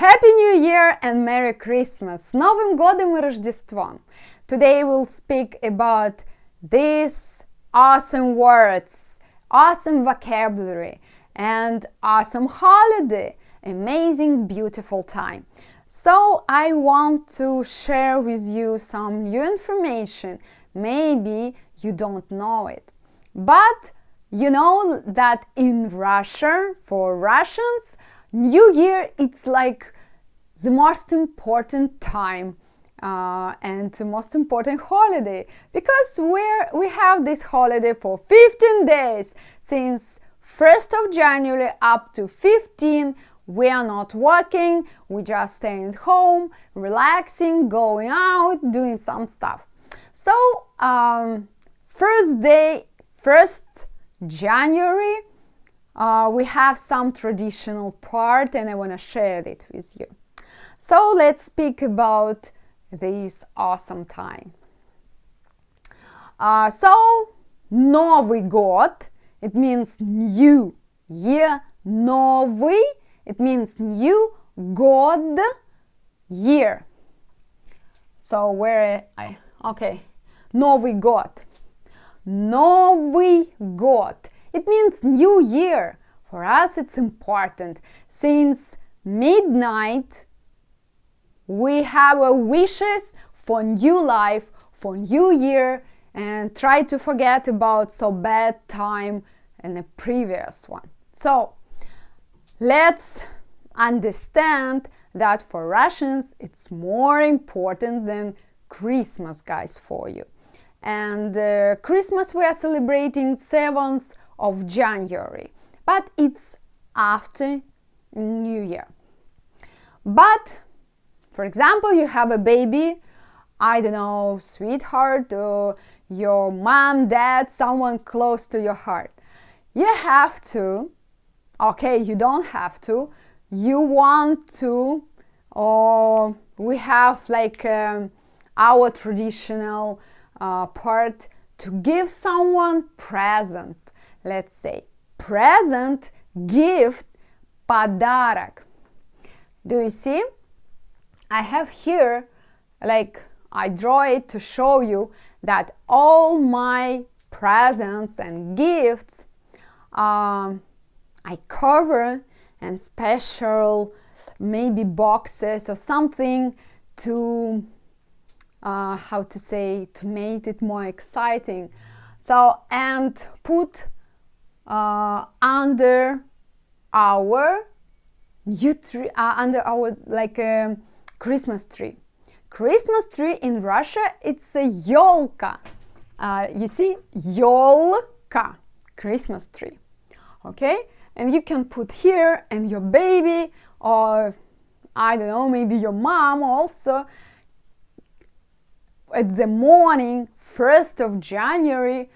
Happy New Year and Merry Christmas! С Новым Годом и Рождеством! Today we'll speak about these awesome words, awesome vocabulary, and awesome holiday, amazing, beautiful time. So I want to share with you some new information. Maybe you don't know it, but you know that in Russia, for Russians, New Year, it's like the most important time and the most important holiday, because we have this holiday for 15 days. Since 1st of January up to 15, we are not working, we just stay at home, relaxing, going out, doing some stuff. So, first day, 1st January, we have some traditional part and I want to share it with you. So let's speak about this awesome time. So Новый год, it means new year. Новый, it means new. God, year. So where okay, Новый год. Новый год. It means new year. For us it's important. Since midnight we have our wishes for new life, for new year, and try to forget about so bad time in the previous one. So let's understand that for Russians it's more important than Christmas, guys, for you. And Christmas we are celebrating 7th of January, but it's after New Year. But for example, you have a baby, I don't know, sweetheart, or your mom, dad, someone close to your heart. You have to, okay, you don't have to, you want to, or we have like our traditional part to give someone present. Let's say present, gift, подарок. Do you see? I have here, like I draw it to show you that all my presents and gifts I cover in special maybe boxes or something to how to say, to make it more exciting. So, and put under our new tree, under our like Christmas tree. Christmas tree in Russia, it's a ёлка. You see, ёлка, Christmas tree. Okay, and you can put here, and your baby, or I don't know, maybe your mom also. At the morning, 1st of January,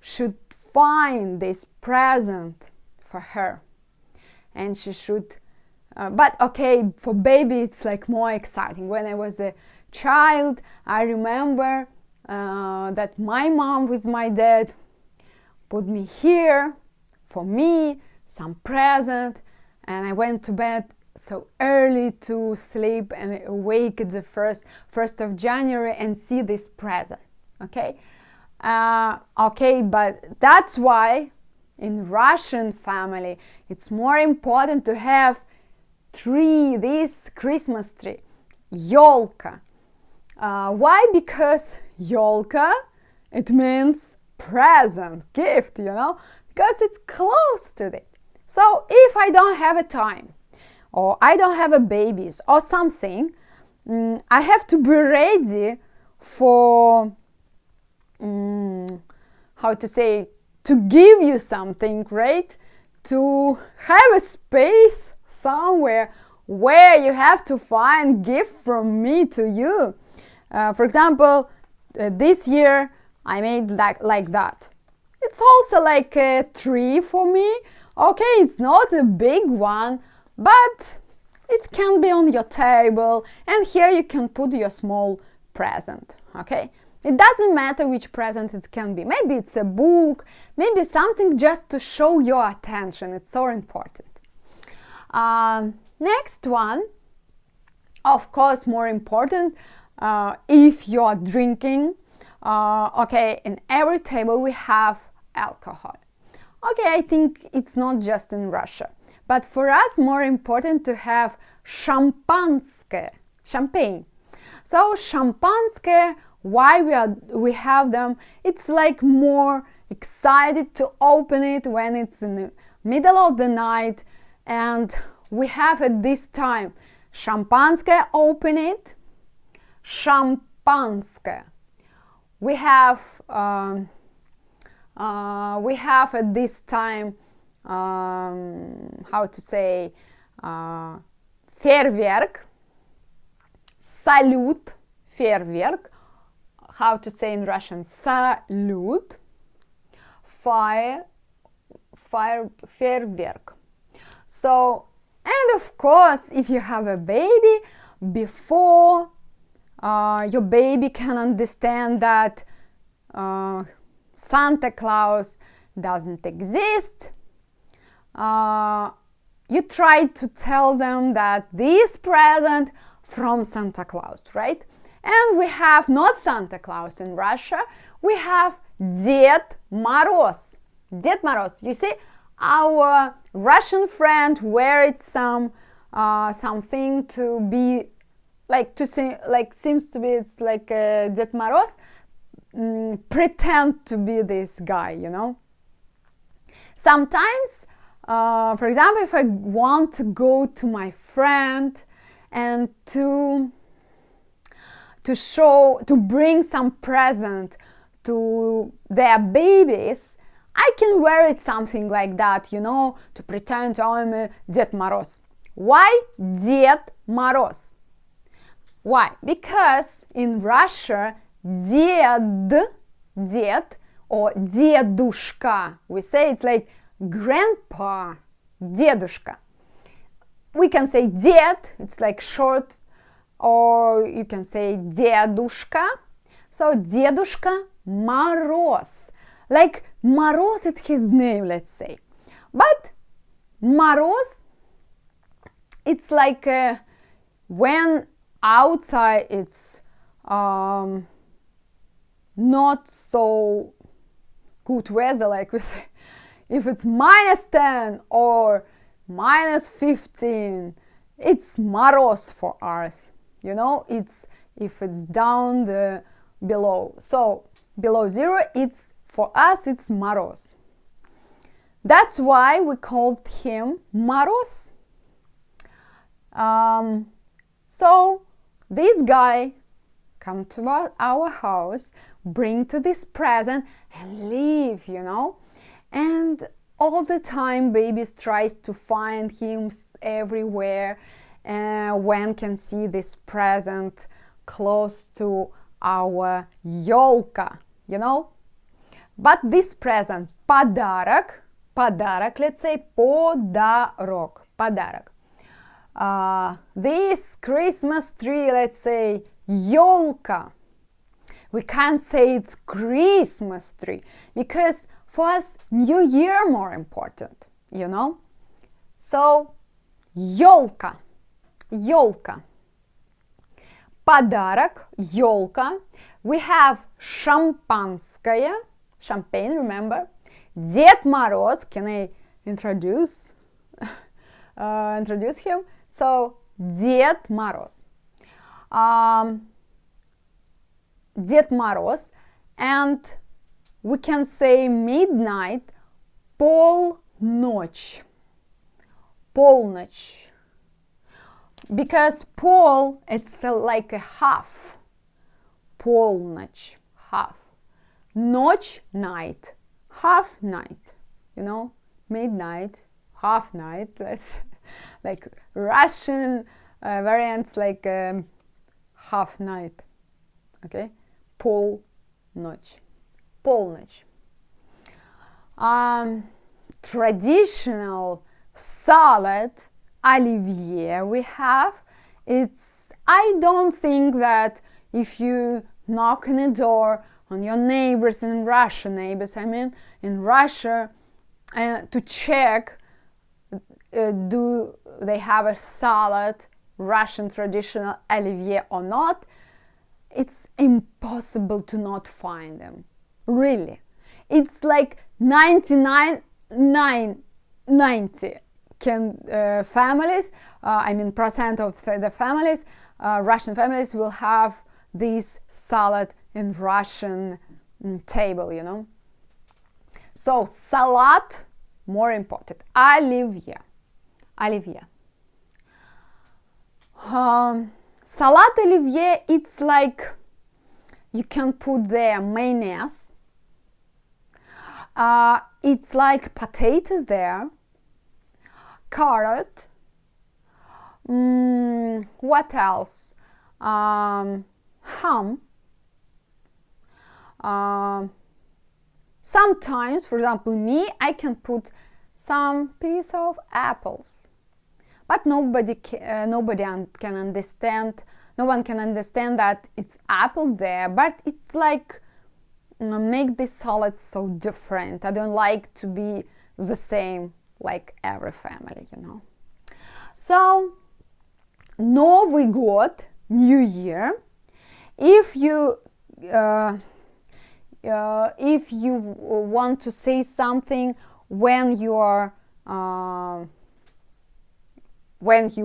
should find this present for her, and she should but okay, for baby it's like more exciting. When I was a child, I remember that my mom with my dad put me here for me, some present, and I went to bed so early to sleep and awake at the 1st of January and see this present. Okay, okay, but that's why in Russian family it's more important to have tree, this Christmas tree, ёлка. Why? Because ёлка, it means present, gift, you know, because it's close to it. So if I don't have a time, or I don't have a babies or something, I have to be ready for how to say, to give you something, right? To have a space somewhere where you have to find gift from me to you. For example, this year I made like that. It's also like a tree for me. Okay, it's not a big one, but it can be on your table, and here you can put your small present. Okay, it doesn't matter which present it can be. Maybe it's a book, maybe something just to show your attention. It's so important. Next one, Of course, more important, if you are drinking, okay, in every table we have alcohol. Okay, I think it's not just in Russia, but for us more important to have шампанское, champagne. So шампанское, why we have them? It's like more excited to open it when it's in the middle of the night, and we have at this time шампанское, open it, шампанское. We have at this time how to say фейерверк, салют, фейерверк, how to say in Russian salute, fire, фейерверк. So, and of course, if you have a baby, before your baby can understand that Santa Claus doesn't exist, you try to tell them that this present from Santa Claus, right? And we have not Santa Claus in Russia, we have Дед Мороз. Дед Мороz. You see, our Russian friend wears some something to be like to say, like seems to be it's like Дед Мороз, pretend to be this guy, you know. Sometimes, for example, if I want to go to my friend and to bring some present to their babies, I can wear it something like that, you know, to pretend I'm a Дед Мороз. Why Дед Мороз? Why? Because in Russia, ded or дедушка, we say it's like grandpa, дедушка. We can say ded, it's like short, or you can say дедушка. So дедушка Мороз, like Moroz is his name, let's say. But Moroz, it's like when outside it's not so good weather, like we say. If it's -10 or -15, it's Moroz for us, you know. It's if it's down the below, so below 0, it's for us it's Moroz. That's why we called him Moroz. So this guy come to our house, bring to this present and leave, you know. And all the time babies tries to find him everywhere, when can see this present close to our ёлка, you know. But this present, подарок, let's say подарок, this Christmas tree, let's say ёлка. We can't say it's Christmas tree because for us New Year more important, you know. So ёлка, подарок, ёлка. We have шампанское, champagne, remember. Дед Мороз, can I introduce him? So Дед Мороз. Дед Мороз, and we can say midnight, полночь, because pol, it's like a half, полночь, half, ночь, night, half night, you know, midnight, half night, let's like Russian variants, like half night, okay, полночь. Traditional salad Olivier we have, it's, I don't think that if you knock on the door on your neighbors in Russia, in Russia, to check do they have a salad Russian traditional оливье or not, it's impossible to not find them. Really. It's like 90 families, percent of the families, Russian families will have this salad in Russian table, you know. So salad, more important. Оливье. Salad оливье, it's like you can put there mayonnaise. It's like potatoes there, carrot. What else? Ham. Sometimes, for example, me, I can put some piece of apples, but nobody can understand. No one can understand that it's apple there, but it's like make this salad so different. I don't like to be the same like every family, you know. So, Новый год, New Year. If you want to say something when you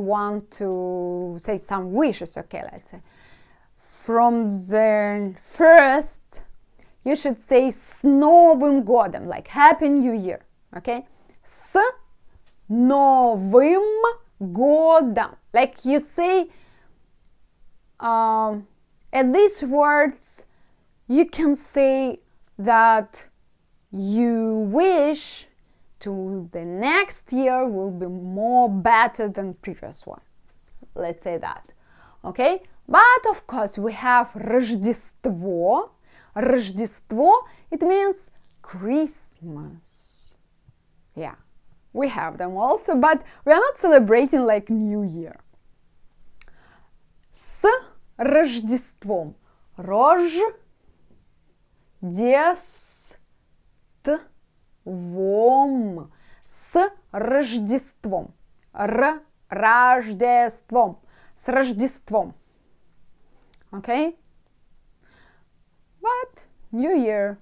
want to say some wishes, okay, let's say from the first, you should say с Новым годом, like Happy New Year, okay? С Новым годом, like you say. At these words, you can say that you wish to the next year will be more better than previous one. Let's say that, okay? But of course, we have Рождество. Рождество, it means Christmas. Yeah, we have them also, but we are not celebrating like New Year. С Рождеством. Рождеством. С Рождеством. Рождеством. С Рождеством. Okay? But New Year,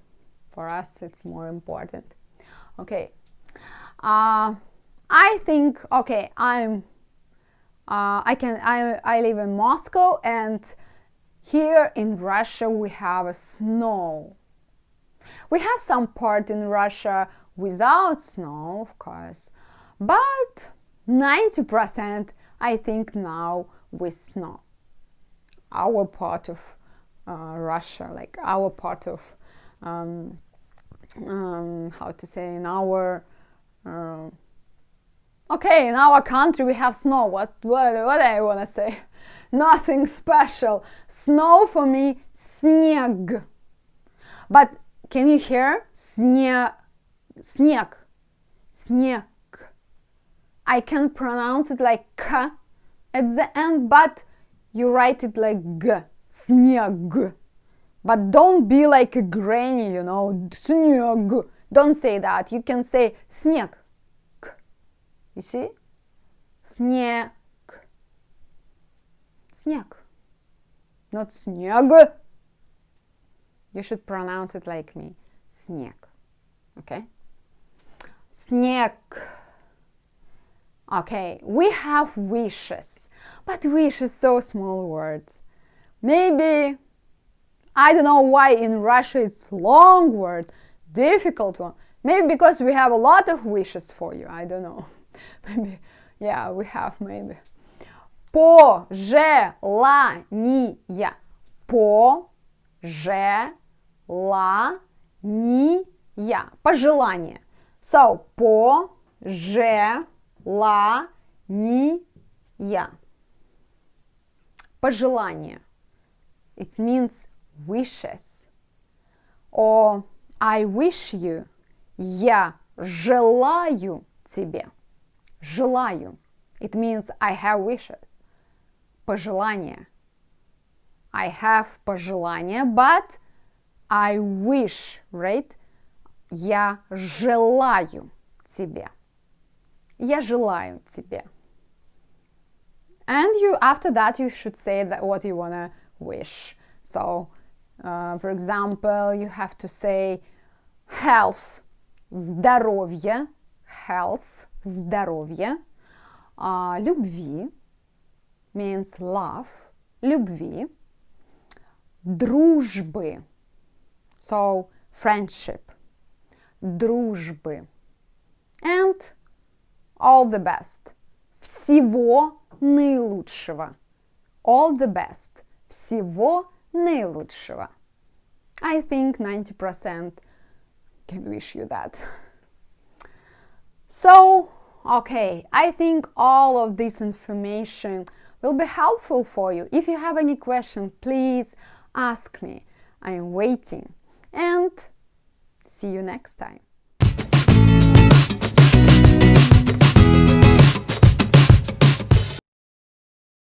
for us, it's more important. Okay. I think, okay, I live in Moscow, and here in Russia we have a snow. We have some part in Russia without snow, of course, but 90% I think now with snow. Our part of Russia, like our part of how to say, in our okay, in our country we have snow. What I wanna say? Nothing special. Snow for me, снег. But can you hear? Снег. Снег. I can pronounce it like k at the end, but you write it like g. Снег. But don't be like a granny, you know. Снег. Don't say that. You can say снег. You see? Снег. Снег. Not снег. You should pronounce it like me. Снег. Okay? Снег. Okay, we have wishes. But wish is so small word. Maybe, I don't know why in Russia it's long word, difficult one. Maybe because we have a lot of wishes for you. I don't know. Maybe, yeah, we have maybe. Пожелания. Пожелания. Пожелание. So, пожелания. Пожелание. It means wishes. Or I wish you. Я желаю тебе. Желаю. It means I have wishes. Пожелание. I have пожелание, but I wish, right? Я желаю тебе. Я желаю тебе. And you, after that, you should say that what you want to wish. So, for example, you have to say health, здоровье, health, здоровье, любви, means love, любви, дружбы, so friendship, дружбы, and all the best, всего наилучшего, all the best, всего наилучшего. I think 90% can wish you that. So, okay, I think all of this information will be helpful for you. If you have any question, please ask me. I am waiting. And see you next time.